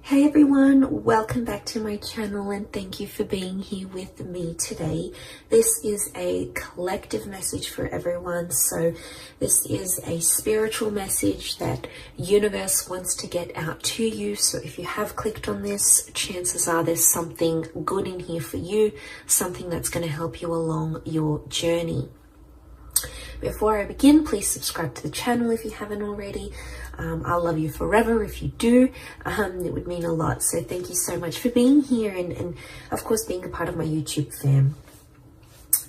Hey everyone, welcome back to my channel and thank you for being here with me today. This is a collective message for everyone. So this is a spiritual message that universe wants to get out to you. So if you have clicked on this, chances are there's something good in here for you, something that's going to help you along your journey. Before I begin, please subscribe to the channel if you haven't already. I'll love you forever if you do. It would mean a lot. So thank you so much for being here and of course being a part of my YouTube fam.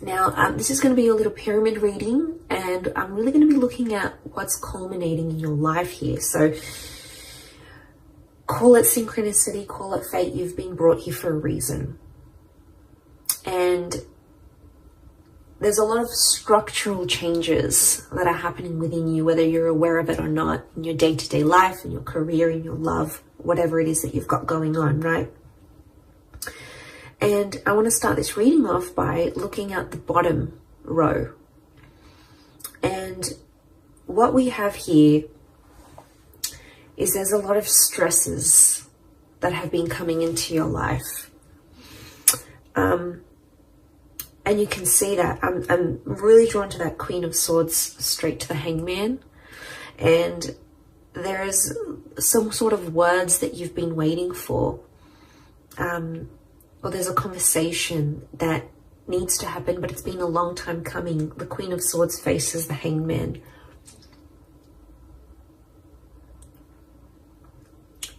Now, this is going to be a little pyramid reading, and I'm really going to be looking at what's culminating in your life here. So call it synchronicity, call it fate. You've been brought here for a reason. And there's a lot of structural changes that are happening within you, whether you're aware of it or not, in your day-to-day life, in your career, in your love, whatever it is that you've got going on, right? And I want to start this reading off by looking at the bottom row. And what we have here is there's a lot of stresses that have been coming into your life. And you can see that I'm really drawn to that Queen of Swords straight to the Hangman. And there is some sort of words that you've been waiting for. Or there's a conversation that needs to happen, but it's been a long time coming. The Queen of Swords faces the Hangman.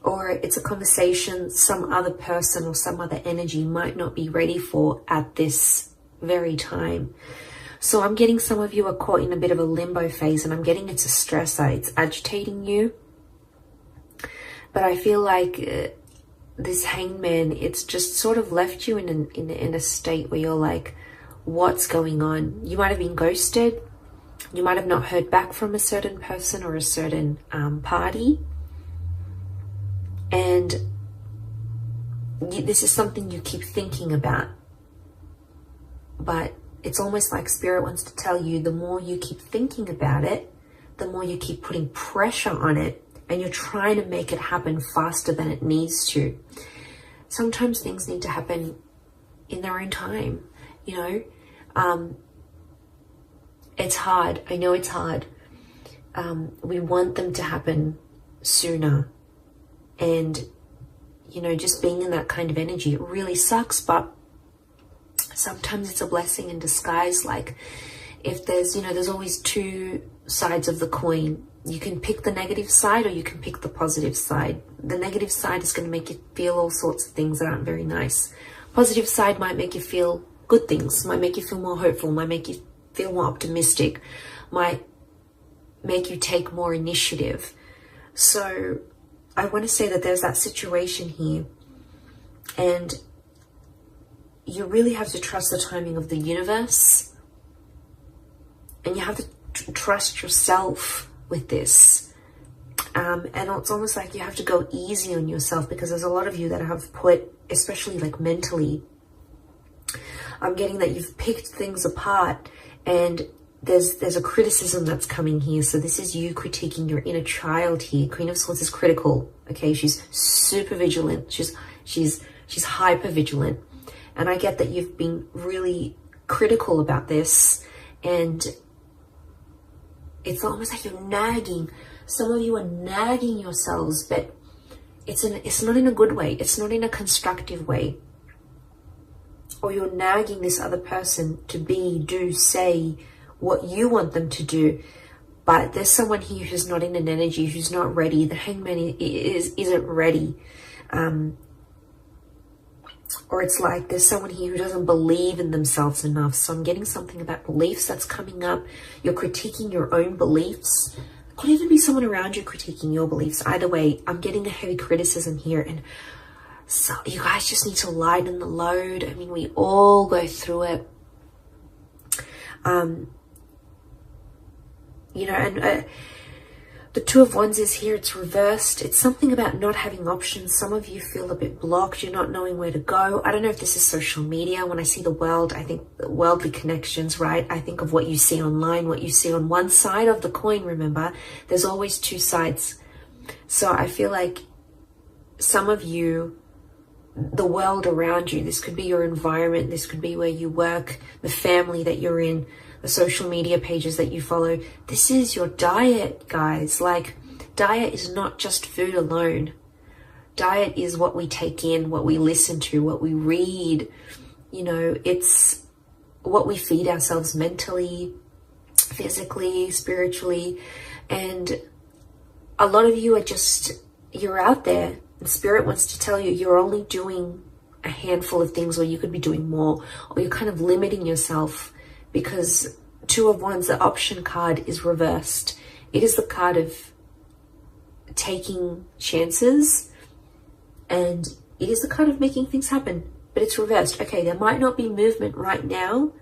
Or it's a conversation some other person or some other energy might not be ready for at this very time. So I'm getting some of you are caught in a bit of a limbo phase, and I'm getting it's a stressor. It's agitating you. But I feel like this Hangman, it's just sort of left you in a state where you're like, what's going on? You might have been ghosted. You might have not heard back from a certain person or a certain party. And this is something you keep thinking about. But it's almost like Spirit wants to tell you, the more you keep thinking about it, the more you keep putting pressure on it, and you're trying to make it happen faster than it needs to. Sometimes things need to happen in their own time, you know. It's hard. I know it's hard. We want them to happen sooner. And, you know, just being in that kind of energy, it really sucks, but sometimes it's a blessing in disguise. Like if there's, you know, there's always two sides of the coin. You can pick the negative side or you can pick the positive side. The negative side is going to make you feel all sorts of things that aren't very nice. Positive side might make you feel good things, might make you feel more hopeful, might make you feel more optimistic, might make you take more initiative. So I want to say that there's that situation here, and you really have to trust the timing of the universe, and you have to trust yourself with this. And it's almost like you have to go easy on yourself, because there's a lot of you that have put, especially like mentally, I'm getting that you've picked things apart, and there's a criticism that's coming here. So this is you critiquing your inner child here. Queen of Swords is critical. Okay, she's super vigilant. She's hyper vigilant. And I get that you've been really critical about this, and it's almost like you're nagging. Some of you are nagging yourselves, but it's not in a good way. It's not in a constructive way. Or you're nagging this other person to be, do, say what you want them to do. But there's someone here who's not in an energy, who's not ready. The Hangman isn't ready. Or it's like there's someone here who doesn't believe in themselves enough. So I'm getting something about beliefs that's coming up. You're critiquing your own beliefs. It could even be someone around you critiquing your beliefs. Either way, I'm getting a heavy criticism here. And so you guys just need to lighten the load. I mean, we all go through it. You know, and the Two of Wands is here. It's reversed. It's something about not having options. Some of you feel a bit blocked. You're not knowing where to go. I don't know if this is social media. When I see the world, I think worldly connections, right? I think of what you see online, what you see on one side of the coin. Remember, there's always two sides. So I feel like some of you, the world around you, this could be your environment, this could be where you work, the family that you're in, the social media pages that you follow. This is your diet, guys. Like, diet is not just food alone. Diet is what we take in, what we listen to, what we read. You know, it's what we feed ourselves mentally, physically, spiritually. And a lot of you are just, you're out there, and Spirit wants to tell you you're only doing a handful of things, or you could be doing more, or you're kind of limiting yourself, because Two of Wands, the option card, is reversed. It is the card of taking chances, and it is the card of making things happen, but it's reversed. Okay, there might not be movement right now,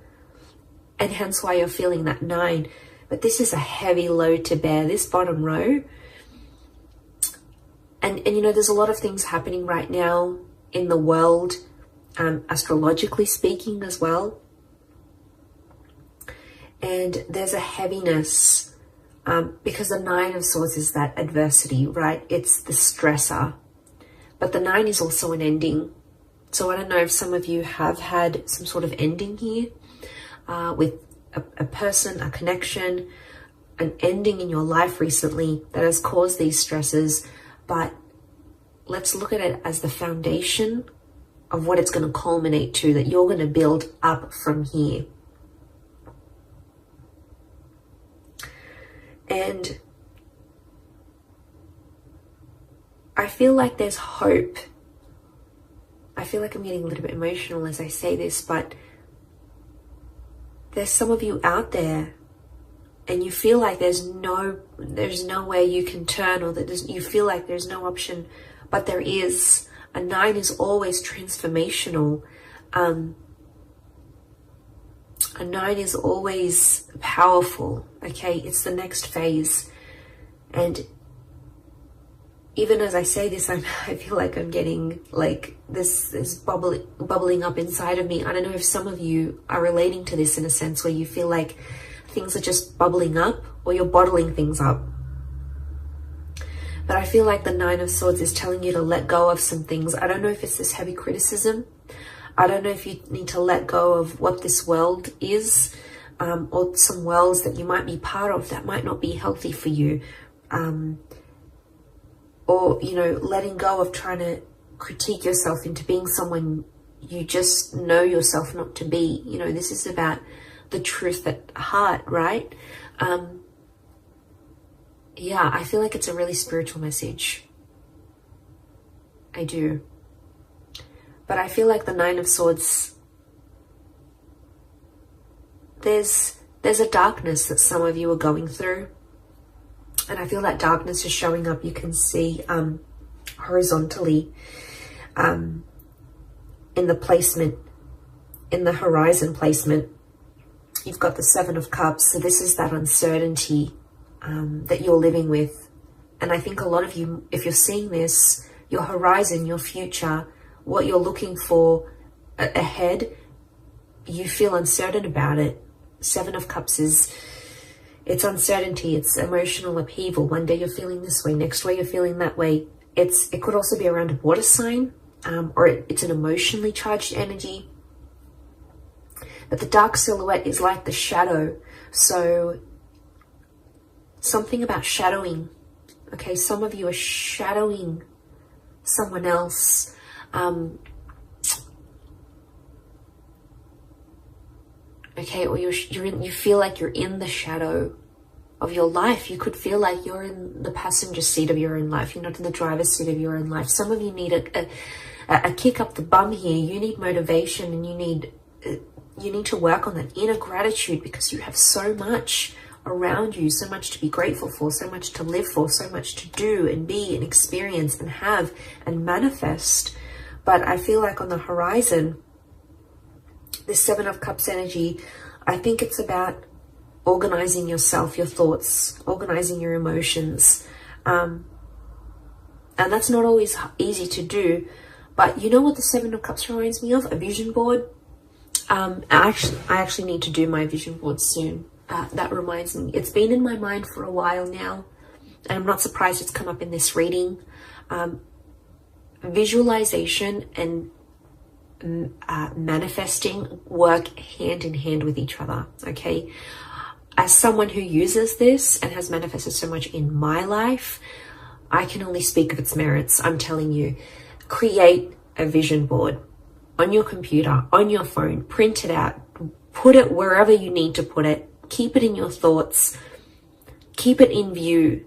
and hence why you're feeling that 9, but this is a heavy load to bear, this bottom row. And you know, there's a lot of things happening right now in the world, astrologically speaking as well. And there's a heaviness, because the 9 of Swords is that adversity, right? It's the stressor. But the 9 is also an ending. So I don't know if some of you have had some sort of ending here, with a person, a connection, an ending in your life recently that has caused these stresses. But let's look at it as the foundation of what it's going to culminate to, that you're going to build up from here. And I feel like there's hope. I feel like I'm getting a little bit emotional as I say this, but there's some of you out there and you feel like there's no way you can turn, or that you feel like there's no option, but there is. A 9 is always transformational. A 9 is always powerful. Okay, it's the next phase. And even as I say this, I feel like I'm getting like this is bubbling up inside of me. I don't know if some of you are relating to this in a sense where you feel like things are just bubbling up, or you're bottling things up. But I feel like the 9 of Swords is telling you to let go of some things. I don't know if it's this heavy criticism. I don't know if you need to let go of what this world is, or some worlds that you might be part of that might not be healthy for you. Or, you know, letting go of trying to critique yourself into being someone you just know yourself not to be. You know, this is about the truth at heart, right? Yeah, I feel like it's a really spiritual message. I do. But I feel like the 9 of Swords, there's a darkness that some of you are going through. And I feel that darkness is showing up. You can see horizontally in the placement, in the horizon placement. You've got the 7 of Cups. So this is that uncertainty that you're living with. And I think a lot of you, if you're seeing this, your horizon, your future, what you're looking for ahead, you feel uncertain about it. 7 of Cups is, it's uncertainty, it's emotional upheaval. One day you're feeling this way, next way you're feeling that way. It could also be around a water sign, or it's an emotionally charged energy. But the dark silhouette is like the shadow. So something about shadowing. Okay, some of you are shadowing someone else. Okay, or you feel like you're in the shadow of your life. You could feel like you're in the passenger seat of your own life. You're not in the driver's seat of your own life. Some of you need a kick up the bum here. You need motivation, and you need to work on that inner gratitude, because you have so much around you, so much to be grateful for, so much to live for, so much to do and be and experience and have and manifest. But I feel like on the horizon, this 7 of Cups energy, I think it's about organizing yourself, your thoughts, organizing your emotions. And that's not always easy to do. But you know what the 7 of Cups reminds me of? A vision board. I actually need to do my vision board soon. That reminds me. It's been in my mind for a while now. And I'm not surprised it's come up in this reading. visualization and manifesting work hand in hand with each other, okay? As someone who uses this and has manifested so much in my life, I can only speak of its merits. I'm telling you, create a vision board on your computer, on your phone, print it out, put it wherever you need to put it, keep it in your thoughts, keep it in view,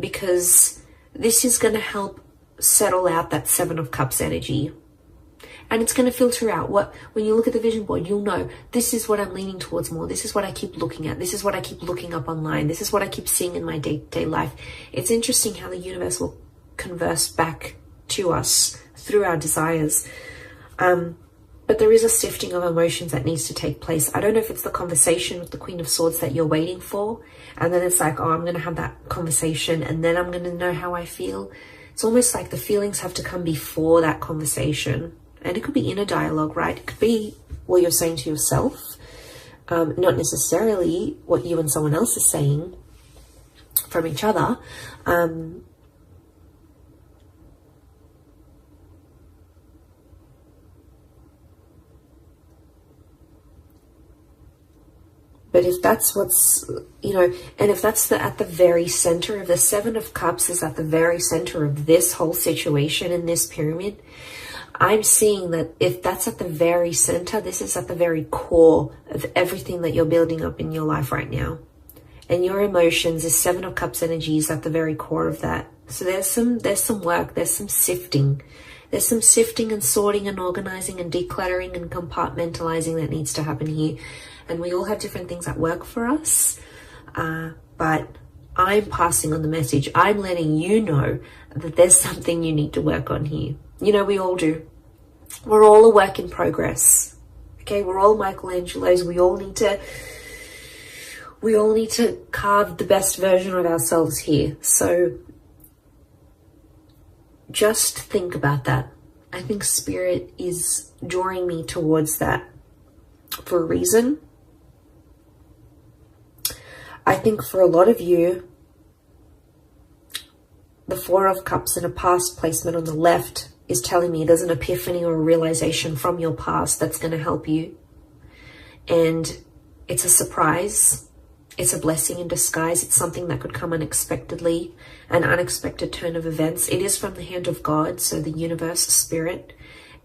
because this is going to help settle out that Seven of Cups energy. And it's going to filter out when you look at the vision board, you'll know this is what I'm leaning towards more. This is what I keep looking at. This is what I keep looking up online. This is what I keep seeing in my day-to-day life. It's interesting how the universe will converse back to us through our desires. But there is a sifting of emotions that needs to take place. I don't know if it's the conversation with the Queen of Swords that you're waiting for. And then it's like, oh, I'm going to have that conversation and then I'm going to know how I feel. It's almost like the feelings have to come before that conversation. And it could be inner dialogue, right? It could be what you're saying to yourself, not necessarily what you and someone else is saying from each other. But if that's what's, and if that's at the very center of the Seven of Cups is at the very center of this whole situation in this pyramid, I'm seeing that if that's at the very center, this is at the very core of everything that you're building up in your life right now. And your emotions, this Seven of Cups energy is at the very core of that. So there's some work, there's some sifting. There's some sifting and sorting and organizing and decluttering and compartmentalizing that needs to happen here. And we all have different things that work for us. But I'm passing on the message. I'm letting you know that there's something you need to work on here. We all do. We're all a work in progress. Okay, we're all Michelangelos. We all need to carve the best version of ourselves here. So just think about that. I think Spirit is drawing me towards that for a reason. I think for a lot of you, the Four of Cups in a past placement on the left is telling me there's an epiphany or a realization from your past that's going to help you. And it's a surprise. It's a blessing in disguise. It's something that could come unexpectedly, an unexpected turn of events. It is from the hand of God, so the universe, Spirit,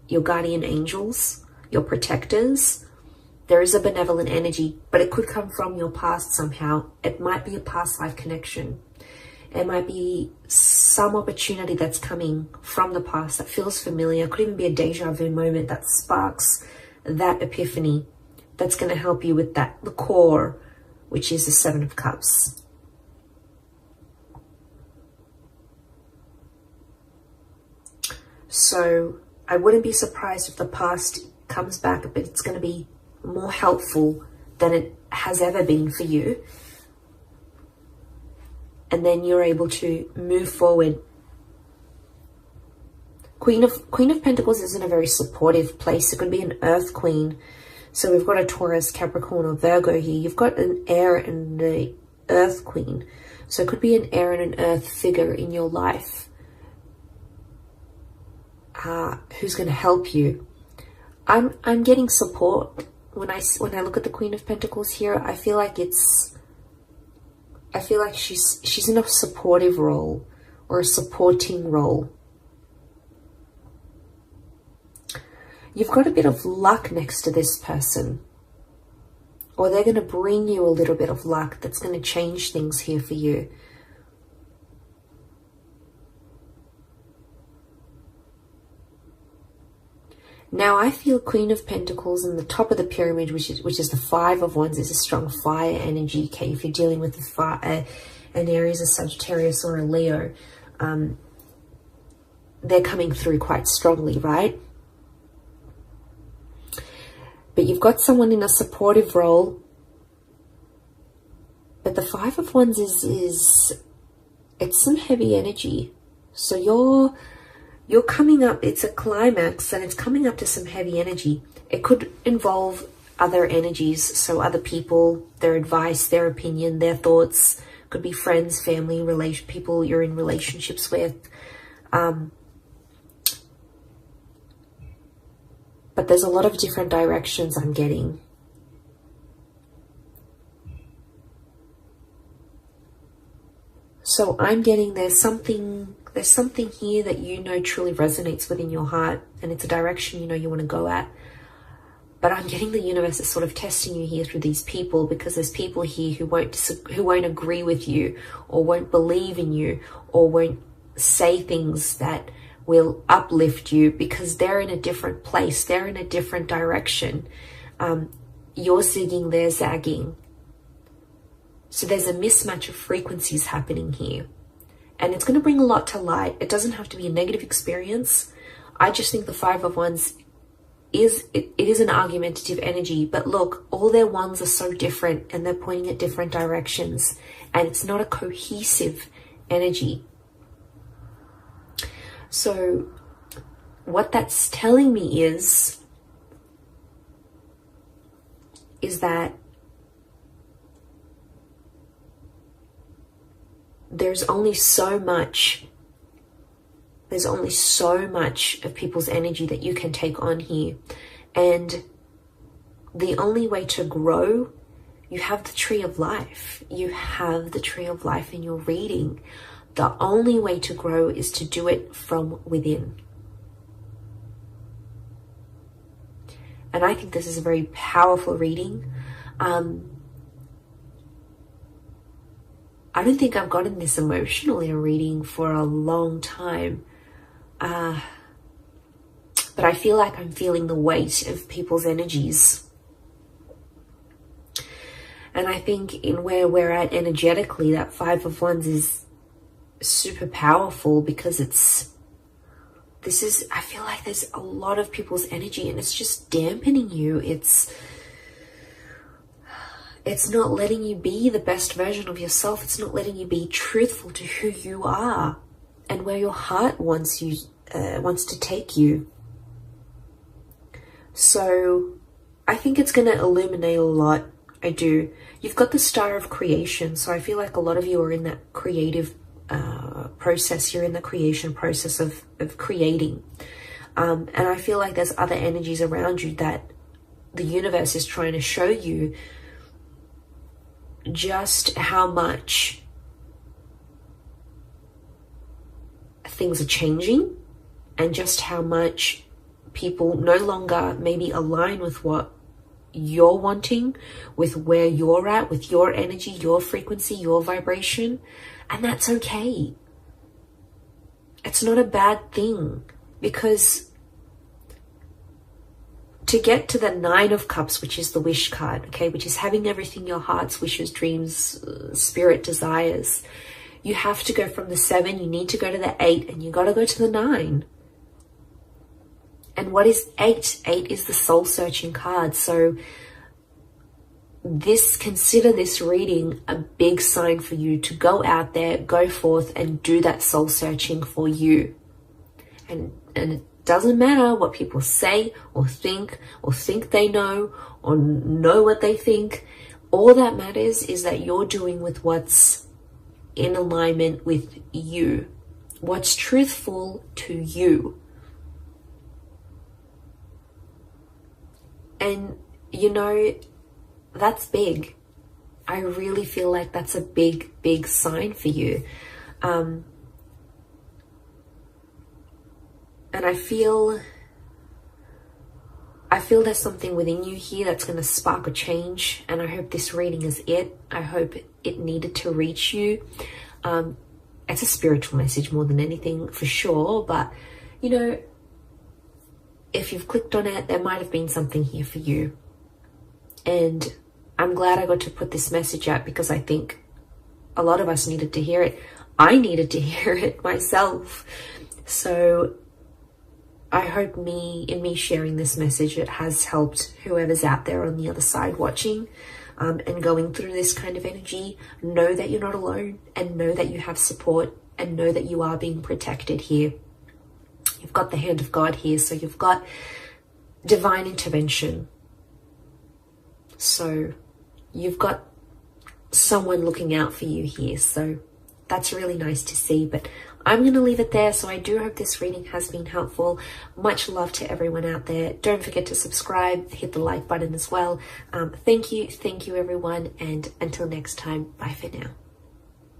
your guardian angels, your protectors. There is a benevolent energy, but it could come from your past somehow. It might be a past life connection. It might be some opportunity that's coming from the past that feels familiar. It could even be a deja vu moment that sparks that epiphany that's going to help you with the core, which is the Seven of Cups. So I wouldn't be surprised if the past comes back, but it's going to be more helpful than it has ever been for you. And then you're able to move forward. Queen of Pentacles is in a very supportive place. It could be an Earth Queen. So we've got a Taurus, Capricorn, or Virgo here. You've got an air and the Earth Queen. So it could be an air and an earth figure in your life who's going to help you. I'm getting support. When I look at the Queen of Pentacles here, I feel like she's in a supportive role or a supporting role. You've got a bit of luck next to this person, or they're going to bring you a little bit of luck that's going to change things here for you. Now I feel Queen of Pentacles in the top of the pyramid, which is the Five of Wands, is a strong fire energy. Okay, if you're dealing with an Aries, a Sagittarius, or a Leo, they're coming through quite strongly, right? But you've got someone in a supportive role. But the Five of Wands it's some heavy energy. So you're coming up, it's a climax and it's coming up to some heavy energy. It could involve other energies, so other people, their advice, their opinion, their thoughts. Could be friends, family, people you're in relationships with. but there's a lot of different directions I'm getting. So I'm getting there's something here that you know truly resonates within your heart, and it's a direction you know you want to go at. But I'm getting the universe is sort of testing you here through these people, because there's people here who won't agree with you, or won't believe in you, or won't say things that will uplift you, because they're in a different place. They're in a different direction. You're zigging, they're zagging. So there's a mismatch of frequencies happening here. And it's going to bring a lot to light. It doesn't have to be a negative experience. I just think the Five of Wands it is an argumentative energy, but look, all their wands are so different and they're pointing at different directions, and it's not a cohesive energy. So what that's telling me is that there's only so much of people's energy that you can take on here. And the only way to grow, you have the tree of life. You have the tree of life in your reading. The only way to grow is to do it from within. And I think this is a very powerful reading. I don't think I've gotten this emotional in a reading for a long time. But I feel like I'm feeling the weight of people's energies. And I think in where we're at energetically, that Five of Wands is super powerful, because I feel like there's a lot of people's energy and it's just dampening you. It's not letting you be the best version of yourself. It's not letting you be truthful to who you are and where your heart wants to take you. So I think it's going to illuminate a lot. I do. You've got the Star of Creation, so I feel like a lot of you are in that creative process. You're in the creation process of creating. And I feel like there's other energies around you that the universe is trying to show you just how much things are changing, and just how much people no longer maybe align with what you're wanting, with where you're at, with your energy, your frequency, your vibration. And that's okay. It's not a bad thing, because to get to the Nine of Cups, which is the wish card, okay, which is having everything your heart's wishes, dreams, spirit desires, you have to go from the 7, you need to go to the 8, and you got to go to the 9. And what is 8? 8 is the soul searching card. So consider this reading a big sign for you to go out there, go forth and do that soul searching for you. And it doesn't matter what people say or think they know or know what they think. All that matters is that you're doing with what's in alignment with you, what's truthful to you. And you know, that's big. I really feel like that's a big, big sign for you. And I feel there's something within you here that's going to spark a change. And I hope this reading is it. I hope it needed to reach you. It's a spiritual message more than anything, for sure. But, you know, if you've clicked on it, there might have been something here for you. And I'm glad I got to put this message out, because I think a lot of us needed to hear it. I needed to hear it myself. So I hope in me sharing this message, it has helped whoever's out there on the other side watching and going through this kind of energy. Know that you're not alone, and know that you have support, and know that you are being protected here. You've got the hand of God here, so you've got divine intervention. So you've got someone looking out for you here. So that's really nice to see. But I'm going to leave it there. So I do hope this reading has been helpful. Much love to everyone out there. Don't forget to subscribe, hit the like button as well. Thank you everyone, and until next time, bye for now.